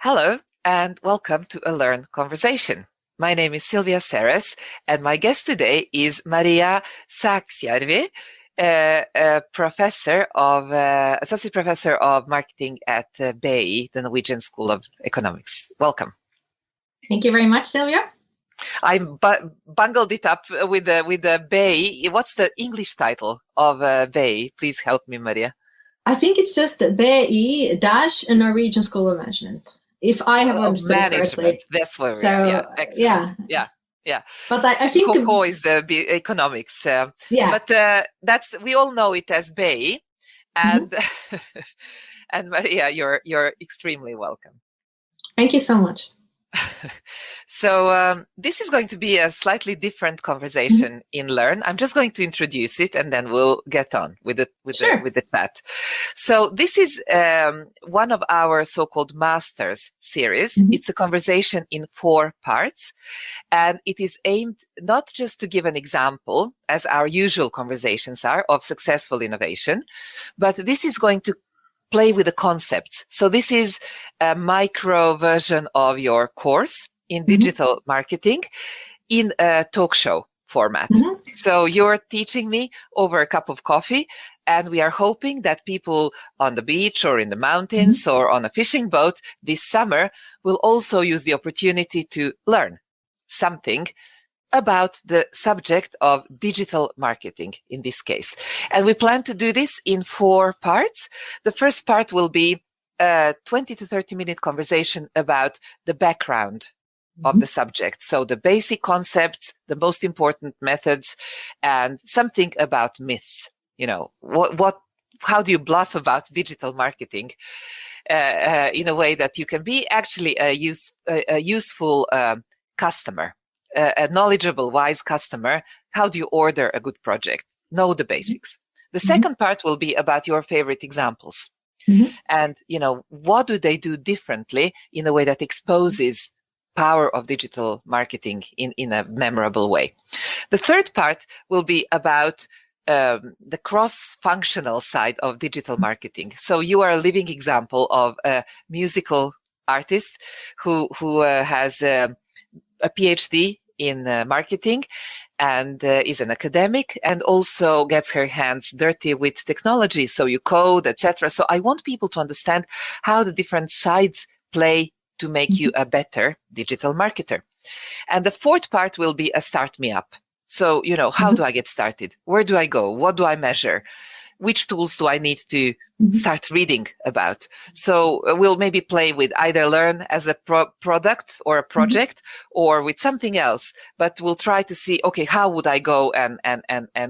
Hello and welcome to a LØRN conversation. My name is Silvija Seres and my guest today is Maria Sääksjärvi, associate professor of marketing at BI, the Norwegian School of Economics. Welcome. Thank you very much, Silvia. I bungled it up with the BI. What's the English title of BI? Please help me, Maria. I think it's just BI - a Norwegian School of Management. If I have understood it correctly. That's where we are. Yeah, excellent. Yeah. But I think Coco is the economics. But we all know it as BI, and and Maria, you're extremely welcome. Thank you so much. So this is going to be a slightly different conversation in LØRN. I'm just going to introduce it, and then we'll get on with the chat. So this is one of our so-called Masters series. It's a conversation in 4 parts, and it is aimed not just to give an example, as our usual conversations are, of successful innovation, but this is going to play with the concepts. So this is a micro version of your course in digital marketing in a talk show format. So you're teaching me over a cup of coffee, and we are hoping that people on the beach or in the mountains or on a fishing boat this summer will also use the opportunity to learn something about the subject of digital marketing in this case. And we plan to do this in 4 parts. The first part will be a 20 to 30 minute conversation about the background of the subject. So the basic concepts, the most important methods, and something about myths. You know, how do you bluff about digital marketing in a way that you can be actually a useful customer? A knowledgeable, wise customer. How do you order a good project? Know the basics. The second part will be about your favorite examples. And, what do they do differently in a way that exposes power of digital marketing in a memorable way. The third part will be about the cross-functional side of digital marketing. So you are a living example of a musical artist who has a PhD in marketing and is an academic and also gets her hands dirty with technology. So you code, etc. So I want people to understand how the different sides play to make you a better digital marketer. And the fourth part will be a start me up. So, how do I get started? Where do I go? What do I measure? Which tools do I need to start reading about? So we'll maybe play with either LØRN as a product or a project or with something else, but we'll try to see, okay, how would I go and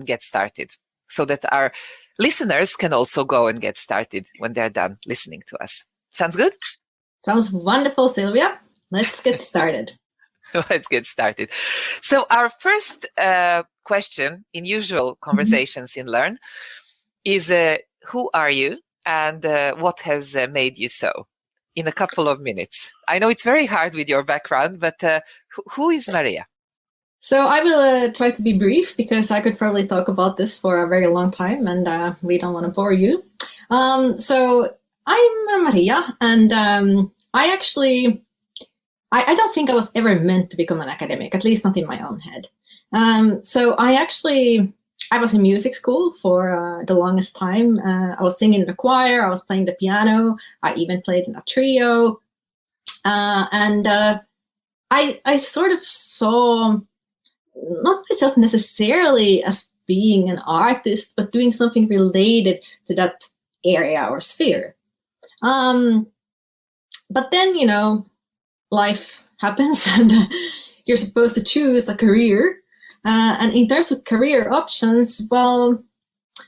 get started so that our listeners can also go and get started when they're done listening to us. Sounds good? Sounds wonderful, Silvia. Let's get started. Let's get started. So our first question in usual conversations in LØRN is who are you and what has made you so? In a couple of minutes. I know it's very hard with your background, but who is Maria? So I will try to be brief because I could probably talk about this for a very long time and we don't want to bore you. So I'm Maria and I don't think I was ever meant to become an academic, at least not in my own head. So I was in music school for the longest time. I was singing in the choir, I was playing the piano, I even played in a trio. I sort of saw not myself necessarily as being an artist, but doing something related to that area or sphere. But then, life happens and you're supposed to choose a career. And in terms of career options, well,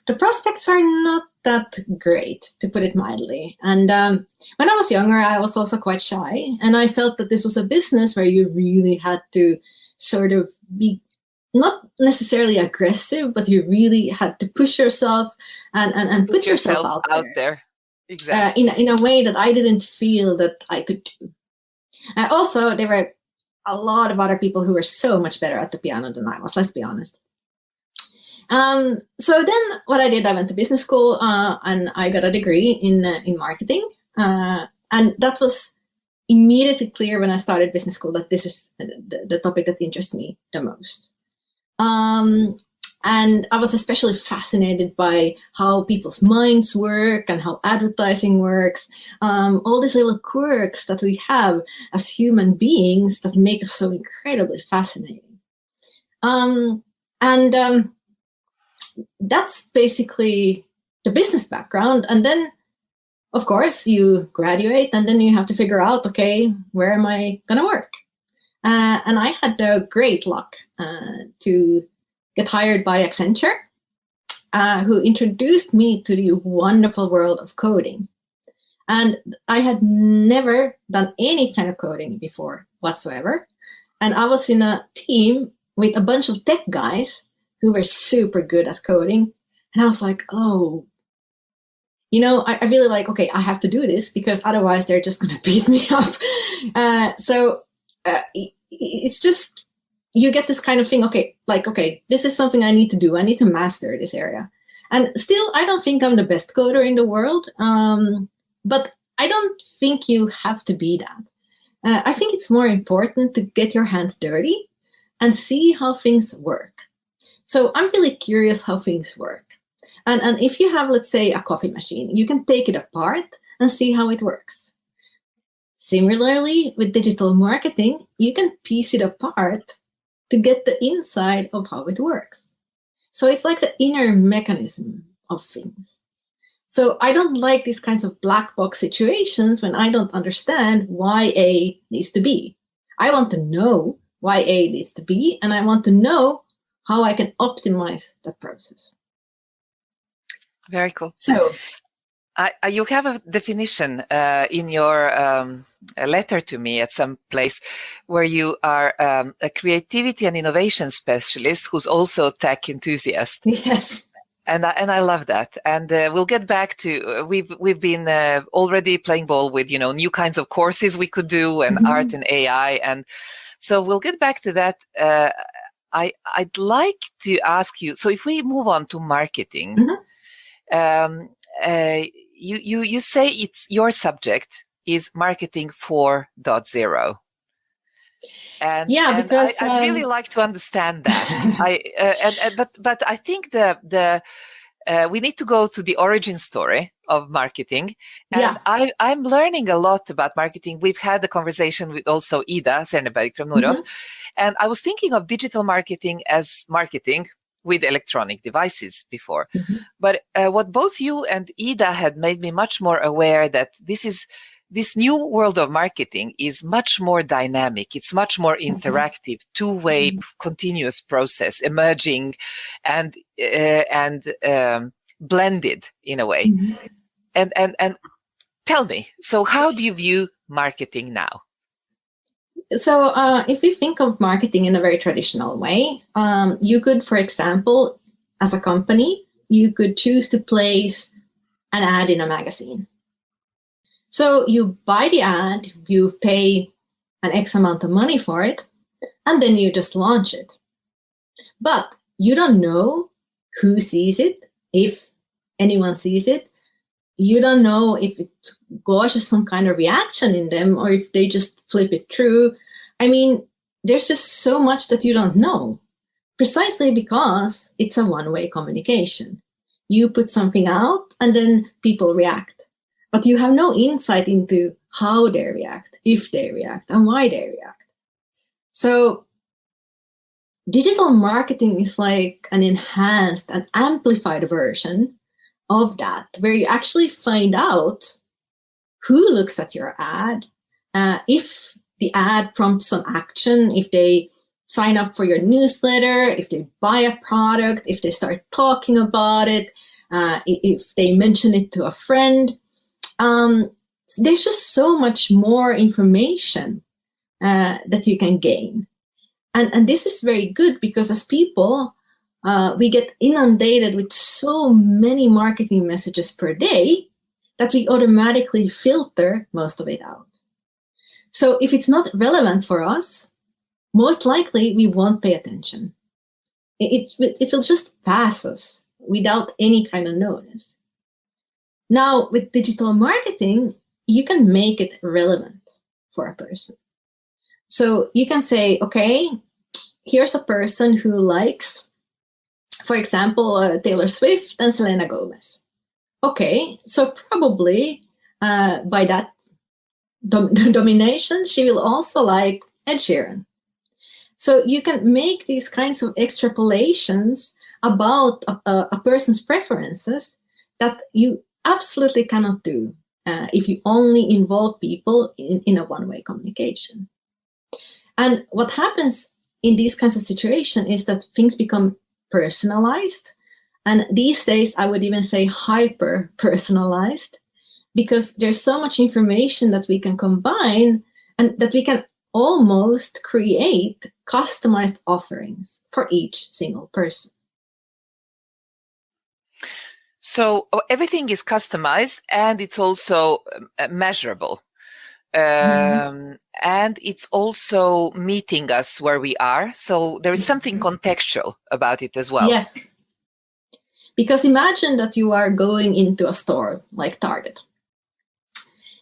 the prospects are not that great, to put it mildly. And when I was younger, I was also quite shy. And I felt that this was a business where you really had to sort of be not necessarily aggressive, but you really had to push yourself and put yourself out there. Exactly. In a way that I didn't feel that I could do. Also, there were a lot of other people who were so much better at the piano than I was, let's be honest. So then what I did, I went to business school and I got a degree in marketing. And that was immediately clear when I started business school that this is the topic that interests me the most. And I was especially fascinated by how people's minds work and how advertising works. All these little quirks that we have as human beings that make us so incredibly fascinating. That's basically the business background. And then, of course, you graduate and then you have to figure out, okay, where am I going to work? And I had the great luck to get hired by Accenture, who introduced me to the wonderful world of coding. And I had never done any kind of coding before whatsoever. And I was in a team with a bunch of tech guys who were super good at coding. And I was like, oh, I really like, okay, I have to do this because otherwise they're just going to beat me up. It's just, you get this kind of thing, okay, this is something I need to do. I need to master this area. And still, I don't think I'm the best coder in the world, but I don't think you have to be that. I think it's more important to get your hands dirty and see how things work. So I'm really curious how things work. And if you have, let's say, a coffee machine, you can take it apart and see how it works. Similarly, with digital marketing, you can piece it apart to get the inside of how it works. So it's like the inner mechanism of things. So I don't like these kinds of black box situations when I don't understand why A needs to be. I want to know why A needs to be, and I want to know how I can optimize that process. Very cool. So you have a definition in your letter to me at some place where you are a creativity and innovation specialist who's also a tech enthusiast. Yes. And I love that. And we'll get back to, we've been already playing ball with, new kinds of courses we could do and art and AI. And so we'll get back to that. I'd like to ask you, so if we move on to marketing, you say it's your subject is marketing 4.0. And yeah, because I'd really like to understand that. But I think we need to go to the origin story of marketing. And I'm learning a lot about marketing. We've had a conversation with also Ida Serneberg from Nordhoff. And I was thinking of digital marketing as marketing with electronic devices before. But what both you and Ida had made me much more aware that this new world of marketing is much more dynamic. It's much more interactive, two-way, continuous process, emerging and blended in a way. And tell me, so how do you view marketing now? So if we think of marketing in a very traditional way, you could, for example, as a company, you could choose to place an ad in a magazine. So you buy the ad, you pay an X amount of money for it, and then you just launch it. But you don't know who sees it, if anyone sees it. You don't know if it causes some kind of reaction in them or if they just flip it through. I mean, there's just so much that you don't know, precisely because it's a one-way communication. You put something out and then people react, but you have no insight into how they react, if they react, and why they react. So digital marketing is like an enhanced and amplified version of that, where you actually find out who looks at your ad, if the ad prompts some action, if they sign up for your newsletter, if they buy a product, if they start talking about it, if they mention it to a friend. There's just so much more information that you can gain. And this is very good because as people, we get inundated with so many marketing messages per day that we automatically filter most of it out. So if it's not relevant for us, most likely we won't pay attention. It will just pass us without any kind of notice. Now, with digital marketing, you can make it relevant for a person. So you can say, okay, here's a person who likes, for example, Taylor Swift and Selena Gomez. Okay, so probably by that domination, she will also like Ed Sheeran. So you can make these kinds of extrapolations about a person's preferences that you absolutely cannot do if you only involve people in a one-way communication. And what happens in these kinds of situations is that things become personalized. And these days, I would even say hyper-personalized, because there's so much information that we can combine and that we can almost create customized offerings for each single person. So everything is customized, and it's also measurable. And it's also meeting us where we are. So there is something contextual about it as well. Yes. Because imagine that you are going into a store like Target.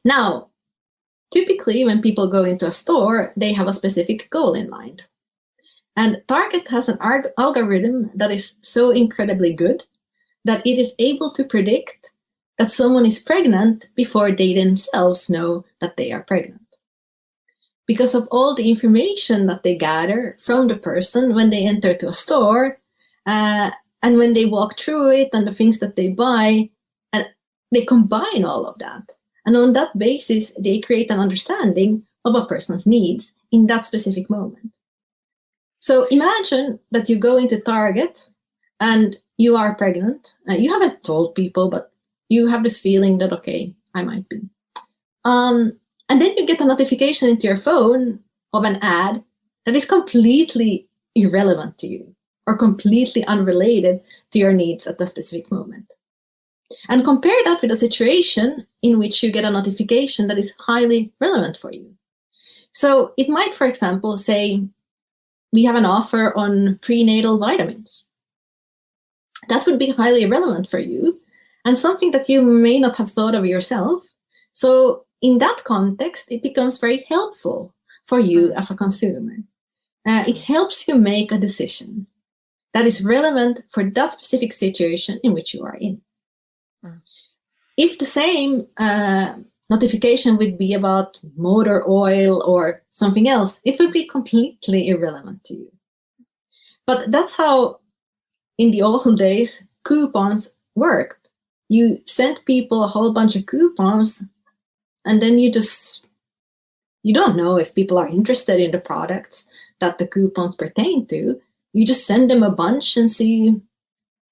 Now, typically when people go into a store, they have a specific goal in mind. And Target has an algorithm that is so incredibly good that it is able to predict that someone is pregnant before they themselves know that they are pregnant. Because of all the information that they gather from the person when they enter to a store, and when they walk through it and the things that they buy, and they combine all of that. And on that basis, they create an understanding of a person's needs in that specific moment. So imagine that you go into Target and you are pregnant. You haven't told people, but you have this feeling that, okay, I might be. And then you get a notification into your phone of an ad that is completely irrelevant to you or completely unrelated to your needs at the specific moment. And compare that with a situation in which you get a notification that is highly relevant for you. So it might, for example, say, we have an offer on prenatal vitamins. That would be highly relevant for you and something that you may not have thought of yourself. So in that context, it becomes very helpful for you as a consumer. It helps you make a decision that is relevant for that specific situation in which you are in. If the same notification would be about motor oil or something else, it would be completely irrelevant to you. But that's how, in the old days, coupons worked. You sent people a whole bunch of coupons, and then you don't know if people are interested in the products that the coupons pertain to. You just send them a bunch and see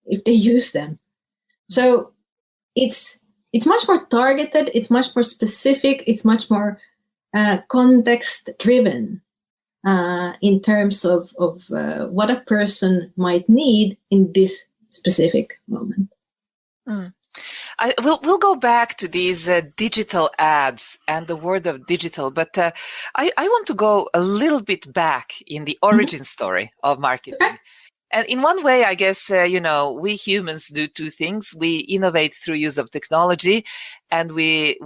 if they use them. So it's much more targeted, it's much more specific, it's much more context-driven in terms of what a person might need in this specific moment. We'll go back to these digital ads and the word of digital, but I want to go a little bit back in the origin story of marketing. Okay. And in one way, I guess, we humans do two things. We innovate through use of technology, and we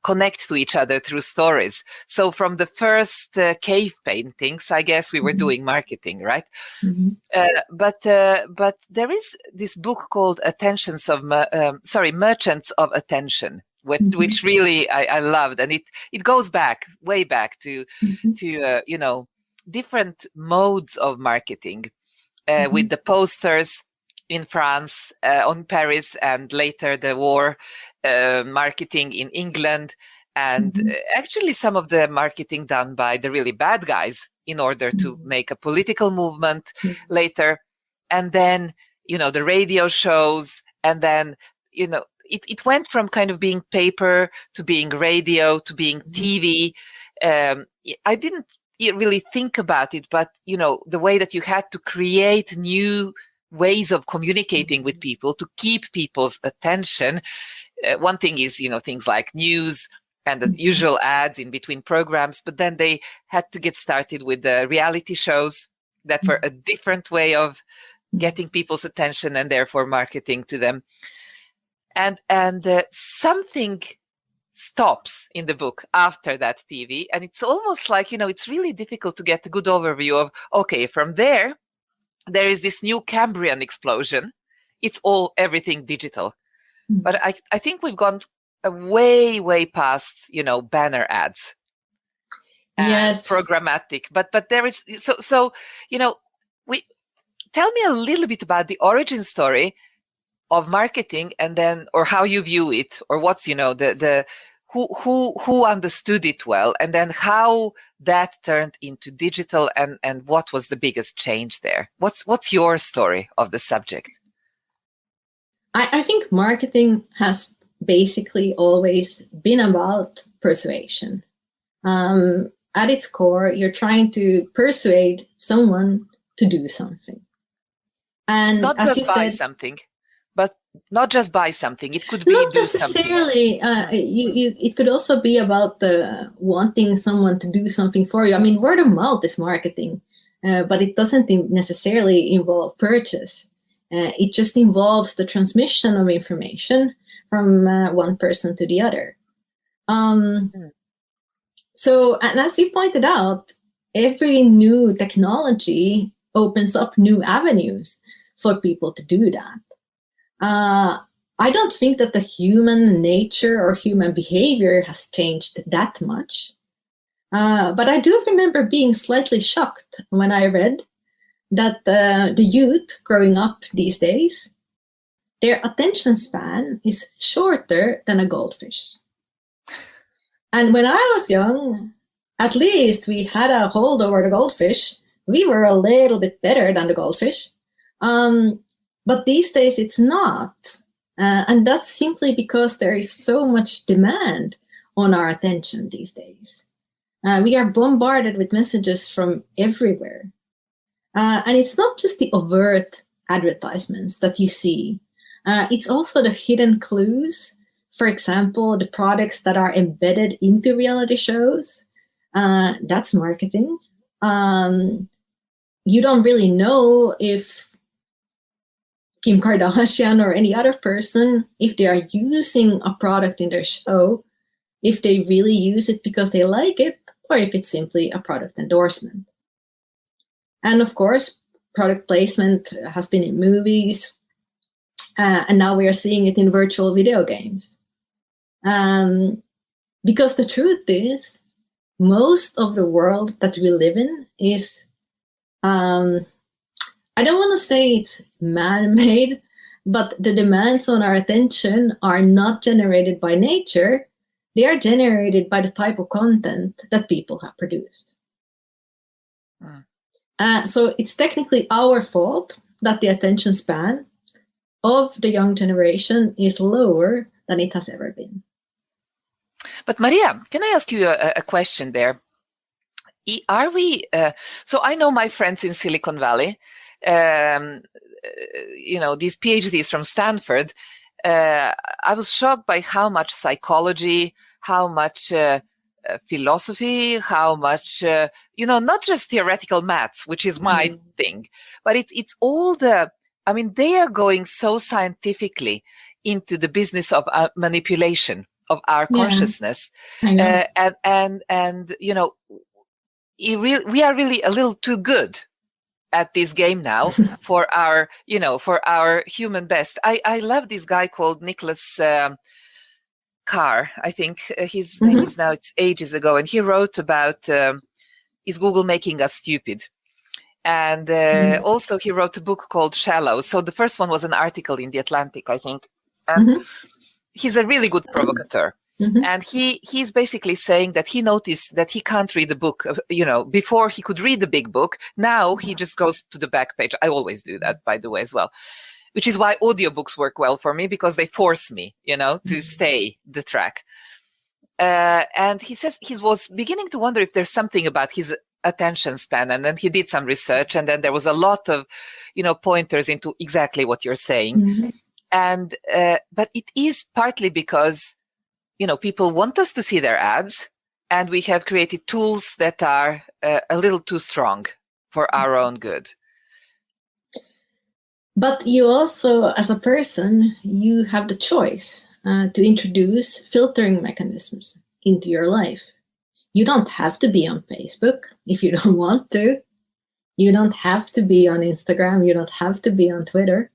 connect to each other through stories. So from the first cave paintings, I guess we were doing marketing, right? But there is this book called Merchants of Attention, which really I loved, and it goes way back to different modes of marketing, with the posters in France, on Paris, and later the war marketing in England, and actually some of the marketing done by the really bad guys in order to make a political movement later. And then, the radio shows, and then, it went from kind of being paper to being radio to being TV. I didn't really think about it, but, the way that you had to create new ways of communicating with people to keep people's attention. One thing is, things like news and the usual ads in between programs, but then they had to get started with the reality shows that were a different way of getting people's attention and therefore marketing to them. And something stops in the book after that TV. And it's almost like, it's really difficult to get a good overview of, okay, from there is this new Cambrian explosion. It's everything digital. But I think we've gone way, way past, banner ads. Yes. Programmatic. But there is, tell me a little bit about the origin story of marketing, and then, or how you view it, or what's, who understood it well, and then how that turned into digital, and what was the biggest change there? What's your story of the subject? I think marketing has basically always been about persuasion. At its core, you're trying to persuade someone to do something. And not as just you buy said, something, but not just buy something. It could be not do something. necessarily. It could also be about wanting someone to do something for you. I mean, word of mouth is marketing, but it doesn't necessarily involve purchase. It just involves the transmission of information from one person to the other. So, and as you pointed out, every new technology opens up new avenues for people to do that. I don't think that the human nature or human behavior has changed that much. But I do remember being slightly shocked when I read that the youth growing up these days, their attention span is shorter than a goldfish. And when I was young, at least we had a hold over the goldfish. We were a little bit better than the goldfish. But these days it's not. And that's simply because there is so much demand on our attention these days. We are bombarded with messages from everywhere. And it's not just the overt advertisements that you see. It's also the hidden clues. For example, the products that are embedded into reality shows. That's marketing. You don't really know if Kim Kardashian or any other person, if they are using a product in their show, if they really use it because they like it, or if it's simply a product endorsement. And of course, product placement has been in movies, and now we are seeing it in virtual video games. Because the truth is, most of the world that we live in is, I don't want to say it's man-made, but the demands on our attention are not generated by nature. They are generated by the type of content that people have produced. So it's technically our fault that the attention span of the young generation is lower than it has ever been. But Maria, can I ask you a question there? Are we, so I know my friends in Silicon Valley, these PhDs from Stanford, I was shocked by how much psychology, how much philosophy, how much, not just theoretical maths, which is my thing, but it's all they are going so scientifically into the business of manipulation of our consciousness. We are really a little too good at this game now for our human best. I love this guy called Nicholas Carr. I think his name is now, it's ages ago. And he wrote about, is Google making us stupid? And also he wrote a book called Shallow. So the first one was an article in The Atlantic, I think. And he's a really good provocateur. And he's basically saying that he noticed that he can't read the book, before he could read the big book. Now he just goes to the back page. I always do that, by the way, as well, which is why audiobooks work well for me, because they force me, to stay the track. And he says he was beginning to wonder if there's something about his attention span. And then he did some research, and then there was a lot of, pointers into exactly what you're saying. And, but it is partly because, people want us to see their ads, and we have created tools that are a little too strong for our own good. But you also, as a person, you have the choice to introduce filtering mechanisms into your life. You don't have to be on Facebook if you don't want to. You don't have to be on Instagram. You don't have to be on Twitter.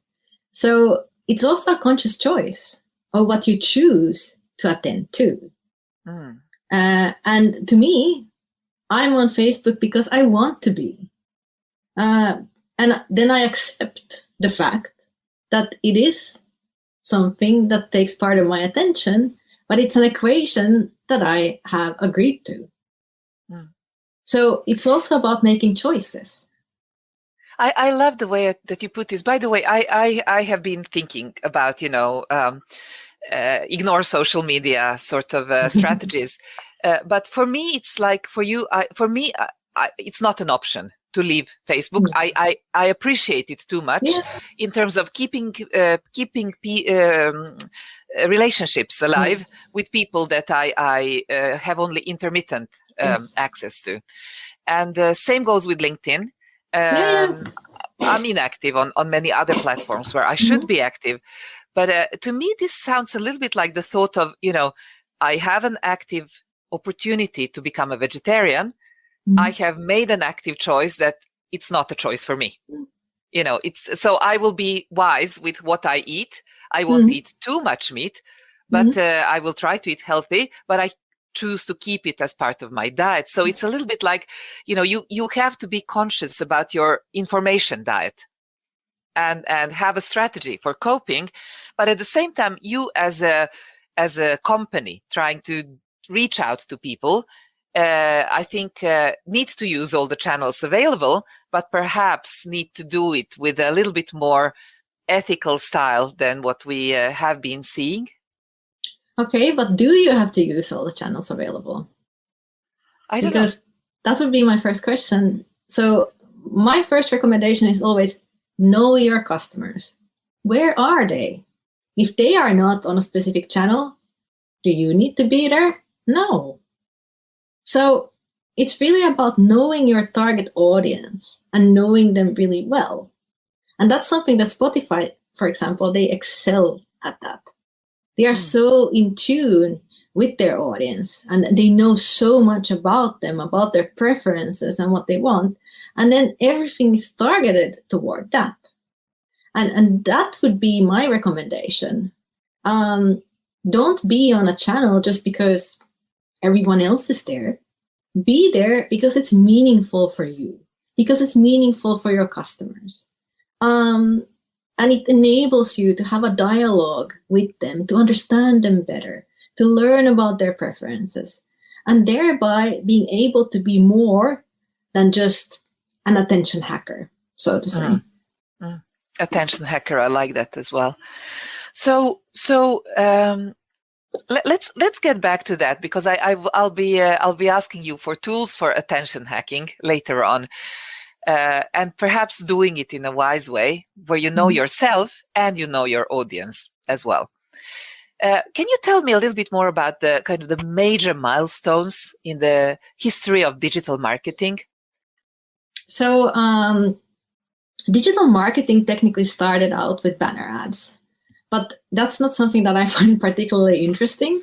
So it's also a conscious choice of what you choose to attend to. And to me, I'm on Facebook because I want to be. And then I accept the fact that it is something that takes part of my attention, but it's an equation that I have agreed to. So it's also about making choices. I love the way that you put this. By the way, I have been thinking about, ignore social media sort of strategies. But for me, it's like for you, it's not an option to leave Facebook. I appreciate it too much in terms of keeping relationships alive with people that I have only intermittent access to. And same goes with LinkedIn. I'm inactive on many other platforms where I should be active. But to me, this sounds a little bit like the thought of, I have an active opportunity to become a vegetarian. I have made an active choice that it's not a choice for me. So I will be wise with what I eat. I won't eat too much meat, but I will try to eat healthy, but I choose to keep it as part of my diet. So it's a little bit like, you have to be conscious about your information diet and have a strategy for coping. But at the same time, you as a company trying to reach out to people, I think need to use all the channels available, but perhaps need to do it with a little bit more ethical style than what we have been seeing. Okay, but do you have to use all the channels available? I don't know. Because that would be my first question. So my first recommendation is always know your customers. Where are they? If they are not on a specific channel, do you need to be there? No. So it's really about knowing your target audience and knowing them really well. And that's something that Spotify, for example, they excel at that. They are so in tune with their audience and they know so much about them, about their preferences and what they want. And then everything is targeted toward that. And that would be my recommendation. Don't be on a channel just because everyone else is there. Be there because it's meaningful for you, because it's meaningful for your customers. And it enables you to have a dialogue with them, to understand them better, to learn about their preferences, and thereby being able to be more than just an attention hacker, so to say. Attention hacker, I like that as well. So let's get back to that, because I'll be asking you for tools for attention hacking later on. And perhaps doing it in a wise way where you know yourself and you know your audience as well. Can you tell me a little bit more about the kind of the major milestones in the history of digital marketing? So digital marketing technically started out with banner ads, but that's not something that I find particularly interesting.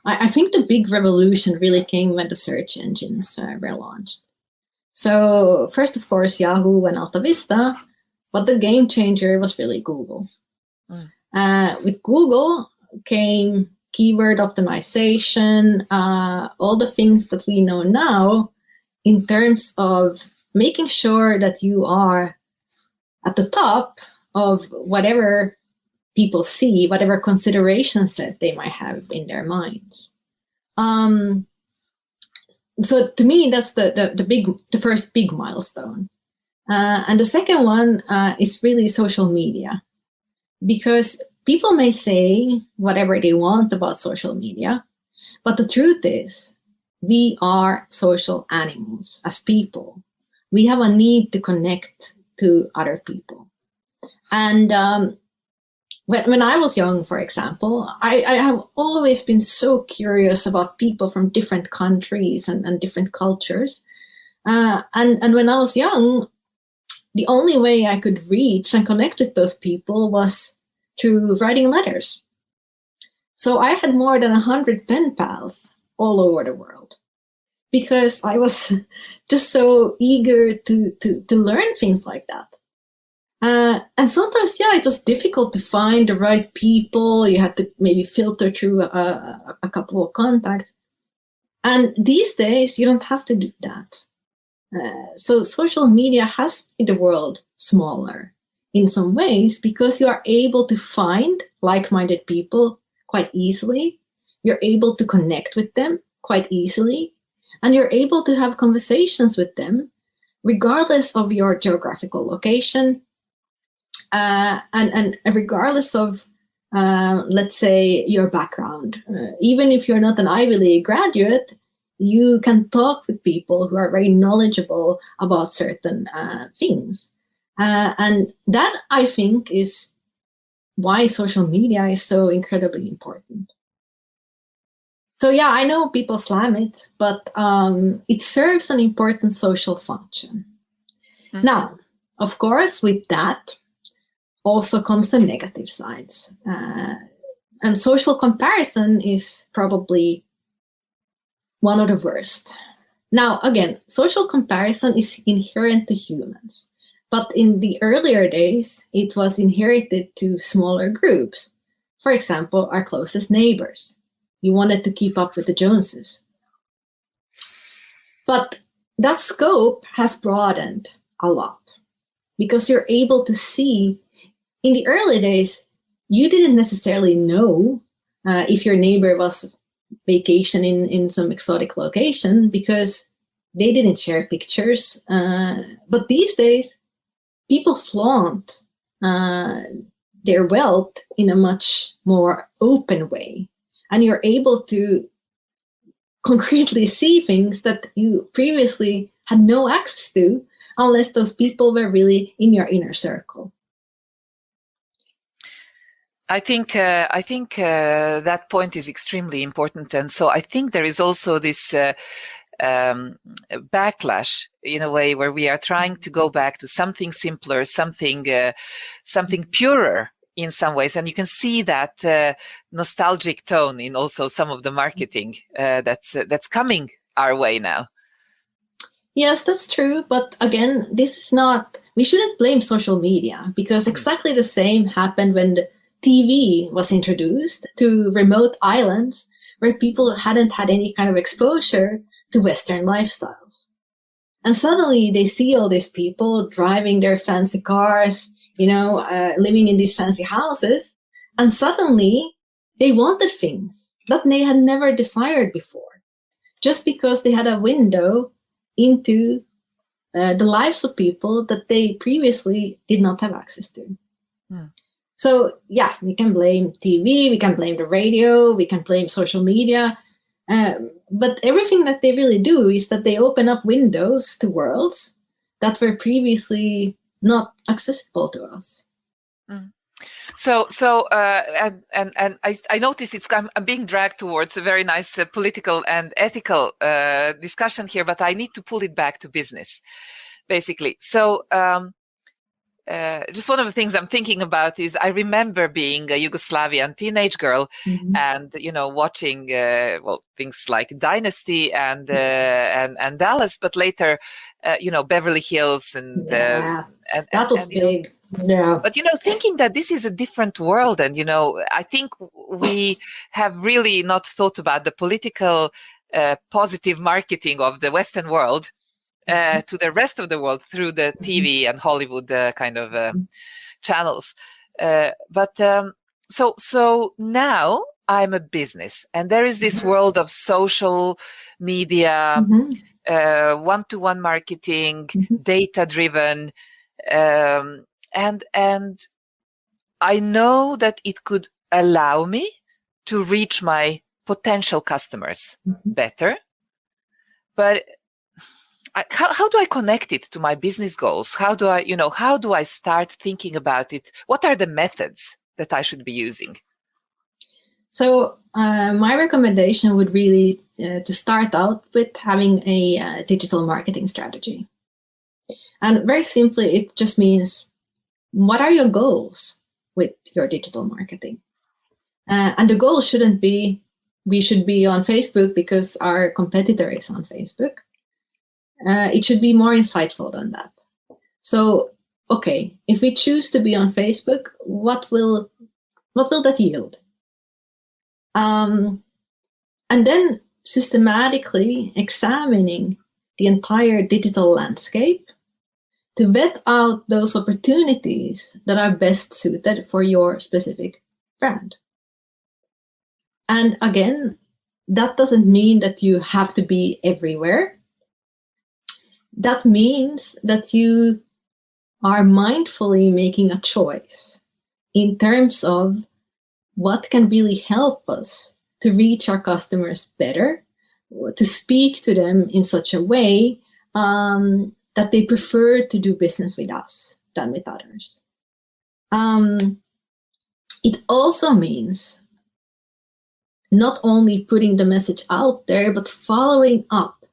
I think the big revolution really came when the search engines were launched. So first, of course, Yahoo and Alta Vista, but the game changer was really Google. With Google came keyword optimization, all the things that we know now in terms of making sure that you are at the top of whatever people see, whatever consideration set they might have in their minds. So to me, that's the first big milestone. And the second one is really social media, because people may say whatever they want about social media, but the truth is we are social animals as people. We have a need to connect to other people. And when I was young, for example, I have always been so curious about people from different countries and different cultures. And when I was young, the only way I could reach and connect with those people was through writing letters. So I had more than 100 pen pals all over the world because I was just so eager to learn things like that. And sometimes, it was difficult to find the right people. You had to maybe filter through a couple of contacts. And these days, you don't have to do that. So social media has made the world smaller in some ways because you are able to find like-minded people quite easily. You're able to connect with them quite easily. And you're able to have conversations with them regardless of your geographical location and regardless of, let's say, your background. Even if you're not an Ivy League graduate, you can talk with people who are very knowledgeable about certain things. And that, I think, is why social media is so incredibly important. So yeah, I know people slam it, but it serves an important social function. Mm-hmm. Now, of course, with that also comes the negative sides. And social comparison is probably one of the worst. Now, again, social comparison is inherent to humans. But in the earlier days, it was inherited to smaller groups. For example, our closest neighbors. You wanted to keep up with the Joneses. But that scope has broadened a lot because you're able to see, in the early days, you didn't necessarily know if your neighbor was vacationing in some exotic location because they didn't share pictures. But these days, people flaunt their wealth in a much more open way. And you're able to concretely see things that you previously had no access to unless those people were really in your inner circle. I think that point is extremely important. And so I think there is also this backlash in a way where we are trying to go back to something simpler, something purer in some ways. And you can see that nostalgic tone in also some of the marketing that's coming our way now. Yes, that's true. But again, we shouldn't blame social media because exactly the same happened when the TV was introduced to remote islands where people hadn't had any kind of exposure to Western lifestyles. And suddenly they see all these people driving their fancy cars, living in these fancy houses. And suddenly they wanted things that they had never desired before, just because they had a window into the lives of people that they previously did not have access to. So yeah, we can blame TV, we can blame the radio, we can blame social media. But everything that they really do is that they open up windows to worlds that were previously not accessible to us. So I notice I'm being dragged towards a very nice political and ethical discussion here, but I need to pull it back to business, basically. So just one of the things I'm thinking about is I remember being a Yugoslavian teenage girl and, watching, things like Dynasty and Dallas, but later, Beverly Hills and that was big. Yeah. But, thinking that this is a different world and, I think we have really not thought about the political positive marketing of the Western world to the rest of the world through the TV and Hollywood kind of channels. So now I'm a business and there is this world of social media, one-to-one marketing, data-driven, and I know that it could allow me to reach my potential customers better, but how do I connect it to my business goals? How do I start thinking about it? What are the methods that I should be using? So my recommendation would really to start out with having a digital marketing strategy. And very simply, it just means, what are your goals with your digital marketing? And the goal shouldn't be we should be on Facebook because our competitor is on Facebook. It should be more insightful than that. So, okay, if we choose to be on Facebook, what will that yield? And then systematically examining the entire digital landscape to vet out those opportunities that are best suited for your specific brand. And again, that doesn't mean that you have to be everywhere. That means that you are mindfully making a choice in terms of what can really help us to reach our customers better, to speak to them in such a way that they prefer to do business with us than with others. It also means not only putting the message out there, but following up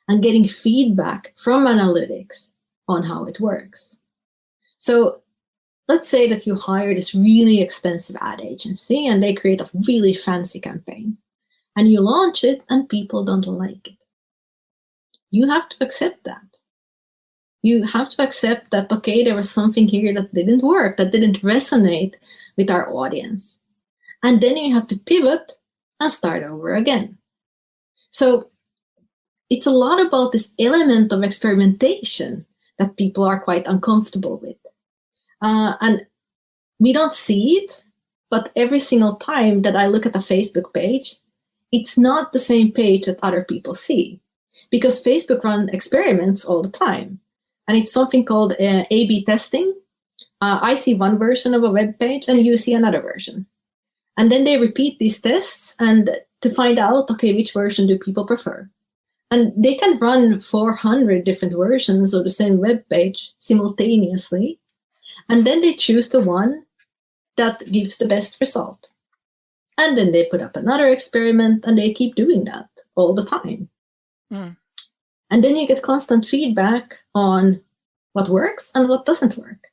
and getting feedback from analytics on how it works. So let's say that you hire this really expensive ad agency and they create a really fancy campaign and you launch it and people don't like it. You have to accept that. You have to accept that, okay, there was something here that didn't work, that didn't resonate with our audience. And then you have to pivot and start over again. So it's a lot about this element of experimentation that people are quite uncomfortable with. And we don't see it, but every single time that I look at a Facebook page, it's not the same page that other people see, because Facebook run experiments all the time. And it's something called A/B testing. I see one version of a web page and you see another version. And then they repeat these tests and to find out, okay, which version do people prefer? And they can run 400 different versions of the same web page simultaneously. And then they choose the one that gives the best result. And then they put up another experiment and they keep doing that all the time. Mm. And then you get constant feedback on what works and what doesn't work.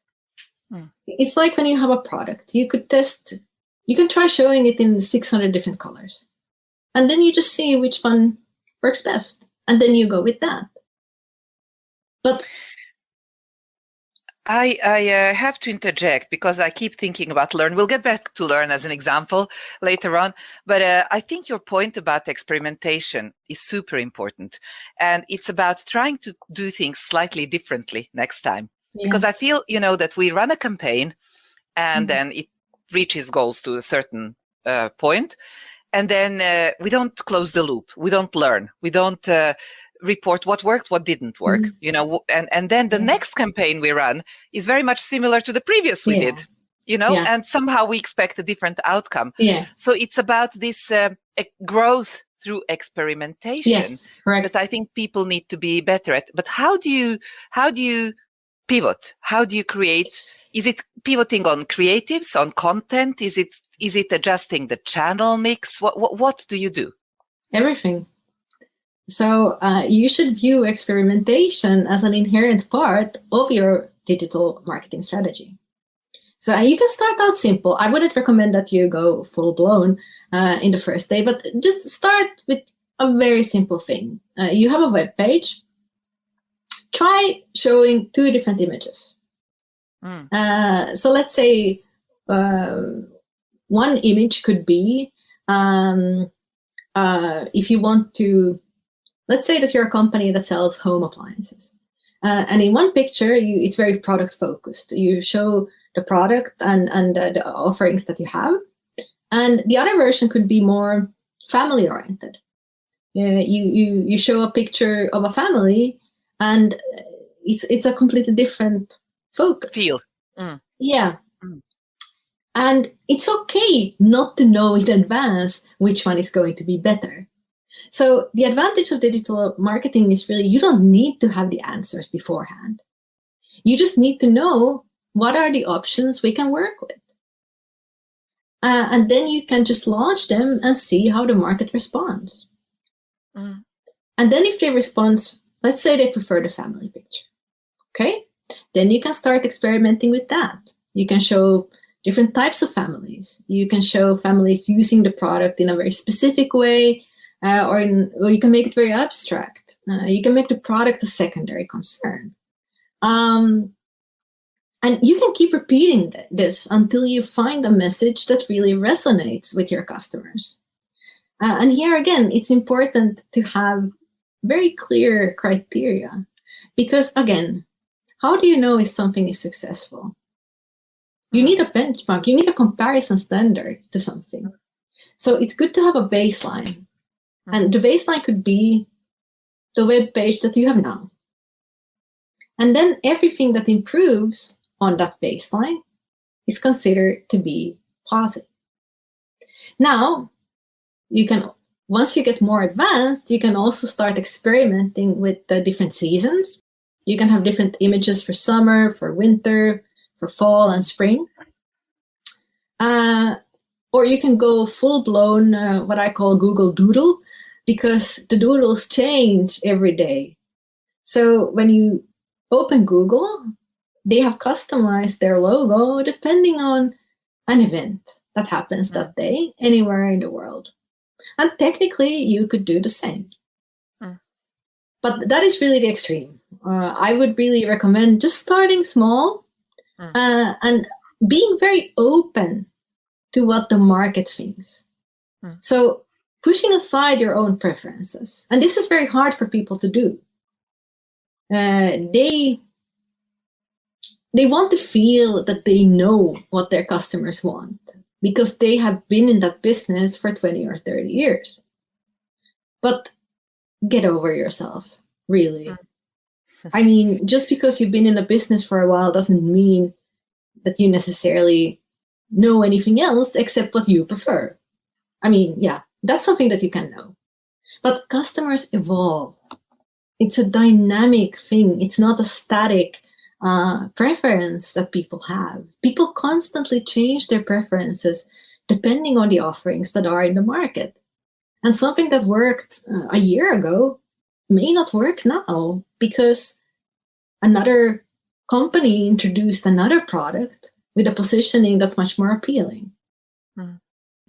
Mm. It's like when you have a product, you could test, you can try showing it in 600 different colors. And then you just see which one works best. And then you go with that. But I have to interject because I keep thinking about LØRN. We'll get back to LØRN as an example later on. But I think your point about experimentation is super important. And it's about trying to do things slightly differently next time. Yeah. Because I feel, that we run a campaign and then it reaches goals to a certain point. And then we don't close the loop. We don't learn. We don't report what worked, what didn't work, and then the next campaign we run is very much similar to the previous we did, and somehow we expect a different outcome. Yeah. So it's about this growth through experimentation that I think people need to be better at. But how do you pivot? How do you create? Is it pivoting on creatives, on content? Is it adjusting the channel mix? What do you do? Everything. So you should view experimentation as an inherent part of your digital marketing strategy. So you can start out simple. I wouldn't recommend that you go full blown in the first day, but just start with a very simple thing. You have a web page. Try showing 2 different images. So let's say one image could be if you want to, let's say that you're a company that sells home appliances. And in one picture, it's very product focused. You show the product and the offerings that you have. And the other version could be more family oriented. You show a picture of a family and it's a completely different focus. Feel. Yeah. And it's okay not to know in advance which one is going to be better. So the advantage of digital marketing is really you don't need to have the answers beforehand. You just need to know what are the options we can work with. And then you can just launch them and see how the market responds. And then if they respond, let's say they prefer the family picture. Okay, then you can start experimenting with that. You can show different types of families. You can show families using the product in a very specific way, or you can make it very abstract. You can make the product a secondary concern. And you can keep repeating this until you find a message that really resonates with your customers. And here again, it's important to have very clear criteria, because again, how do you know if something is successful? You need a benchmark, you need a comparison standard to something. So it's good to have a baseline. And the baseline could be the web page that you have now. And then everything that improves on that baseline is considered to be positive. Now, once you get more advanced, you can also start experimenting with the different seasons. You can have different images for summer, for winter, for fall and spring. Or you can go full-blown, what I call Google Doodle, because the doodles change every day. So when you open Google, they have customized their logo depending on an event that happens that day anywhere in the world. And technically, you could do the same. But that is really the extreme. I would really recommend just starting small and being very open to what the market thinks. So pushing aside your own preferences. And this is very hard for people to do. They want to feel that they know what their customers want because they have been in that business for 20 or 30 years. But get over yourself, really. I mean, just because you've been in a business for a while doesn't mean that you necessarily know anything else except what you prefer. I mean, yeah, that's something that you can know. But customers evolve. It's a dynamic thing. It's not a static preference that people have. People constantly change their preferences depending on the offerings that are in the market. And something that worked a year ago may not work now because another company introduced another product with a positioning that's much more appealing.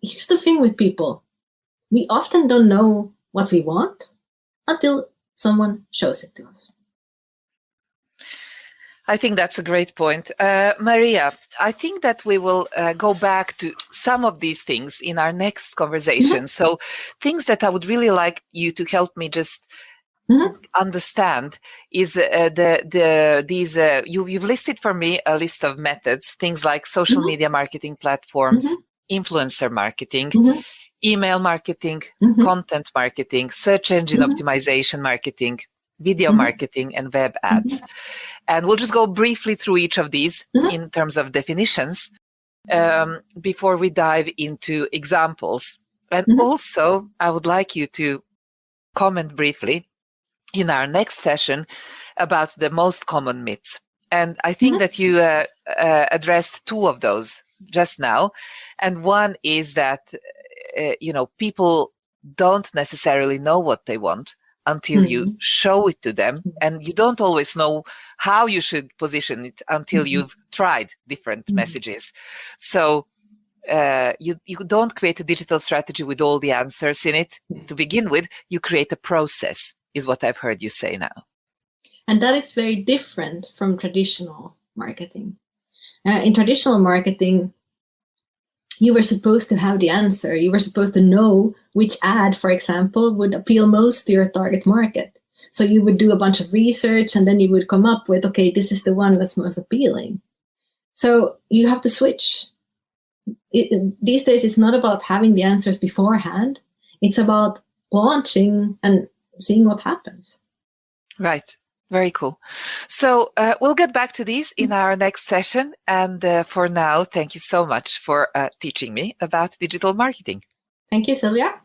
Here's the thing with people. We often don't know what we want until someone shows it to us. I think that's a great point. Maria, I think that we will go back to some of these things in our next conversation. So things that I would really like you to help me just understand is you've listed for me a list of methods, things like social media marketing platforms, influencer marketing, email marketing, content marketing, search engine optimization marketing, video marketing, and web ads. And we'll just go briefly through each of these in terms of definitions before we dive into examples. And also, I would like you to comment briefly in our next session about the most common myths. And I think that you addressed two of those just now. And one is that, people don't necessarily know what they want until you show it to them. And you don't always know how you should position it until you've tried different messages. So you don't create a digital strategy with all the answers in it to begin with. You create a process, is what I've heard you say now. And that is very different from traditional marketing. In traditional marketing, you were supposed to have the answer. You were supposed to know which ad, for example, would appeal most to your target market. So you would do a bunch of research and then you would come up with, okay, this is the one that's most appealing. So you have to switch. These days, it's not about having the answers beforehand. It's about launching and seeing what happens. Right. Very cool. So we'll get back to these in our next session. And for now, thank you so much for teaching me about digital marketing. Thank you, Silvia.